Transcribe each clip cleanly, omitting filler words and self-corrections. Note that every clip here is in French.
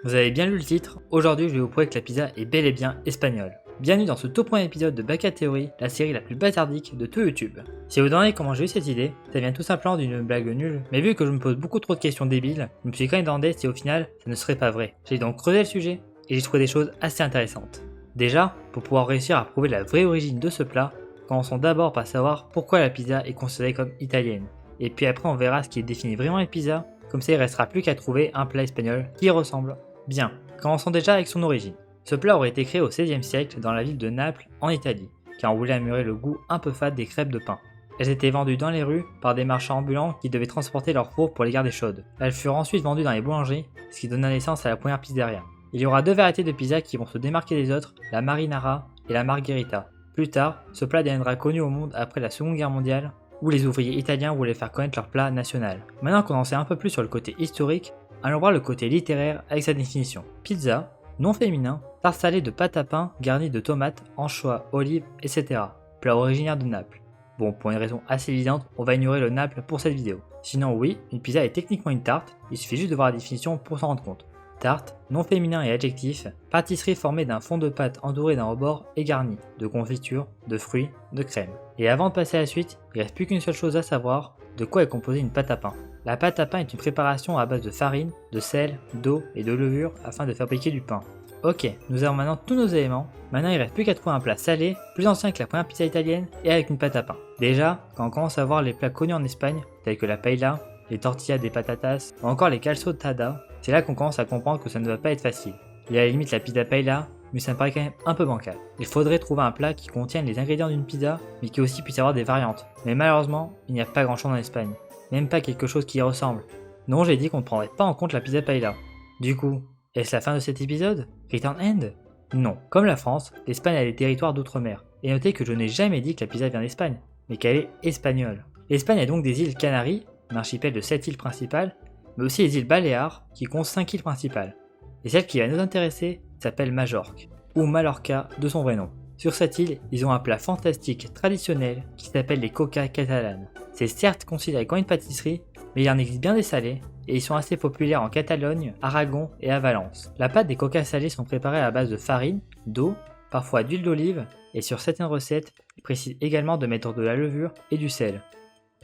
Vous avez bien lu le titre, aujourd'hui je vais vous prouver que la pizza est bel et bien espagnole. Bienvenue dans ce tout premier épisode de Baka Theory, la série la plus bazardique de tout YouTube. Si vous vous demandez comment j'ai eu cette idée, ça vient tout simplement d'une blague nulle, mais vu que je me pose beaucoup trop de questions débiles, je me suis quand même demandé si au final ça ne serait pas vrai. J'ai donc creusé le sujet et j'ai trouvé des choses assez intéressantes. Déjà, pour pouvoir réussir à prouver la vraie origine de ce plat, commençons d'abord par savoir pourquoi la pizza est considérée comme italienne. Et puis après on verra ce qui définit vraiment les pizzas, comme ça il restera plus qu'à trouver un plat espagnol qui y ressemble. Bien, commençons déjà avec son origine. Ce plat aurait été créé au XVIe siècle dans la ville de Naples, en Italie, car on voulait améliorer le goût un peu fade des crêpes de pain. Elles étaient vendues dans les rues par des marchands ambulants qui devaient transporter leurs fours pour les garder chaudes. Elles furent ensuite vendues dans les boulangeries, ce qui donna naissance à la première pizzeria. Il y aura deux variétés de pizza qui vont se démarquer des autres, la marinara et la margherita. Plus tard, ce plat deviendra connu au monde après la Seconde Guerre mondiale, où les ouvriers italiens voulaient faire connaître leur plat national. Maintenant qu'on en sait un peu plus sur le côté historique, allons voir le côté littéraire avec sa définition. Pizza, nom féminin, tarte salée de pâte à pain garnie de tomates, anchois, olives, etc. Plat originaire de Naples. Bon, pour une raison assez évidente, on va ignorer le Naples pour cette vidéo. Sinon oui, une pizza est techniquement une tarte, il suffit juste de voir la définition pour s'en rendre compte. Tarte, nom féminin et adjectif, pâtisserie formée d'un fond de pâte entouré d'un rebord et garni de confiture, de fruits, de crème. Et avant de passer à la suite, il reste plus qu'une seule chose à savoir, de quoi est composée une pâte à pain. La pâte à pain est une préparation à base de farine, de sel, d'eau et de levure afin de fabriquer du pain. Ok, nous avons maintenant tous nos éléments, maintenant il reste plus qu'à trouver un plat salé, plus ancien que la première pizza italienne et avec une pâte à pain. Déjà, quand on commence à voir les plats connus en Espagne, tels que la paella, les tortillas de patatas ou encore les calzotada, c'est là qu'on commence à comprendre que ça ne va pas être facile. Il y a à la limite la pizza paella, mais ça me paraît quand même un peu bancal. Il faudrait trouver un plat qui contienne les ingrédients d'une pizza, mais qui aussi puisse avoir des variantes. Mais malheureusement, il n'y a pas grand chose en Espagne. Même pas quelque chose qui y ressemble. Non, j'ai dit qu'on ne prendrait pas en compte la pizza paella. Du coup, est-ce la fin de cet épisode? Return End? Non. Comme la France, l'Espagne a des territoires d'outre-mer. Et notez que je n'ai jamais dit que la pizza vient d'Espagne, mais qu'elle est espagnole. L'Espagne a donc des îles Canaries, un archipel de 7 îles principales, mais aussi les îles Baléares, qui comptent 5 îles principales. Et celle qui va nous intéresser s'appelle Majorque, ou Mallorca de son vrai nom. Sur cette île, ils ont un plat fantastique traditionnel qui s'appelle les coca catalanes. C'est certes considéré comme une pâtisserie, mais il en existe bien des salés, et ils sont assez populaires en Catalogne, Aragon et à Valence. La pâte des coca salés sont préparées à base de farine, d'eau, parfois d'huile d'olive, et sur certaines recettes, ils précisent également de mettre de la levure et du sel.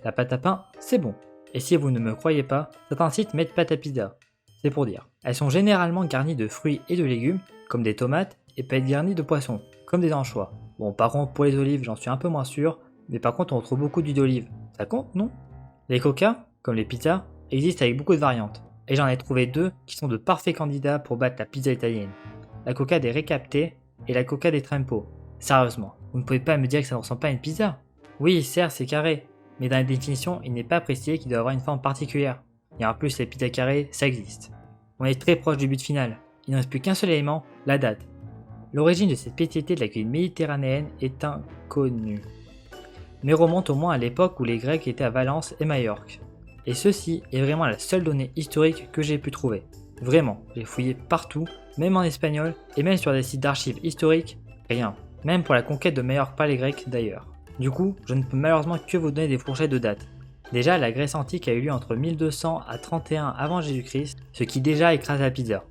La pâte à pain, c'est bon. Et si vous ne me croyez pas, certains sites mettent pâte à pizza. C'est pour dire. Elles sont généralement garnies de fruits et de légumes, comme des tomates, et peuvent être garnies de poissons, comme des anchois. Bon, par contre, pour les olives, j'en suis un peu moins sûr, mais par contre, on retrouve beaucoup d'huile d'olive. Ça compte, non? Les coca, comme les pizzas, existent avec beaucoup de variantes. Et j'en ai trouvé deux qui sont de parfaits candidats pour battre la pizza italienne. La coca des Recapte et la coca des Trempo. Sérieusement, vous ne pouvez pas me dire que ça ne ressemble pas à une pizza? Oui, certes, c'est carré, mais dans la définition, il n'est pas précisé qu'il doit avoir une forme particulière. Et en plus, les pizzas carrées, ça existe. On est très proche du but final. Il ne reste plus qu'un seul élément, la date. L'origine de cette spécialité de la cuisine méditerranéenne est inconnue, mais remonte au moins à l'époque où les Grecs étaient à Valence et Majorque. Et ceci est vraiment la seule donnée historique que j'ai pu trouver. Vraiment, j'ai fouillé partout, même en espagnol, et même sur des sites d'archives historiques, rien. Même pour la conquête de Majorque par les Grecs d'ailleurs. Du coup, je ne peux malheureusement que vous donner des fourchettes de dates. Déjà, la Grèce antique a eu lieu entre 1200 à 31 avant Jésus-Christ, ce qui déjà écrase la pizza.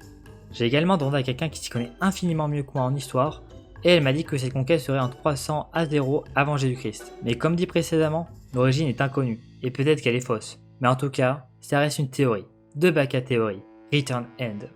J'ai également demandé à quelqu'un qui s'y connaît infiniment mieux que moi en histoire, et elle m'a dit que cette conquête serait en 300 à 0 avant Jésus-Christ. Mais comme dit précédemment, l'origine est inconnue, et peut-être qu'elle est fausse. Mais en tout cas, ça reste une théorie. De Baka Theory. Return End.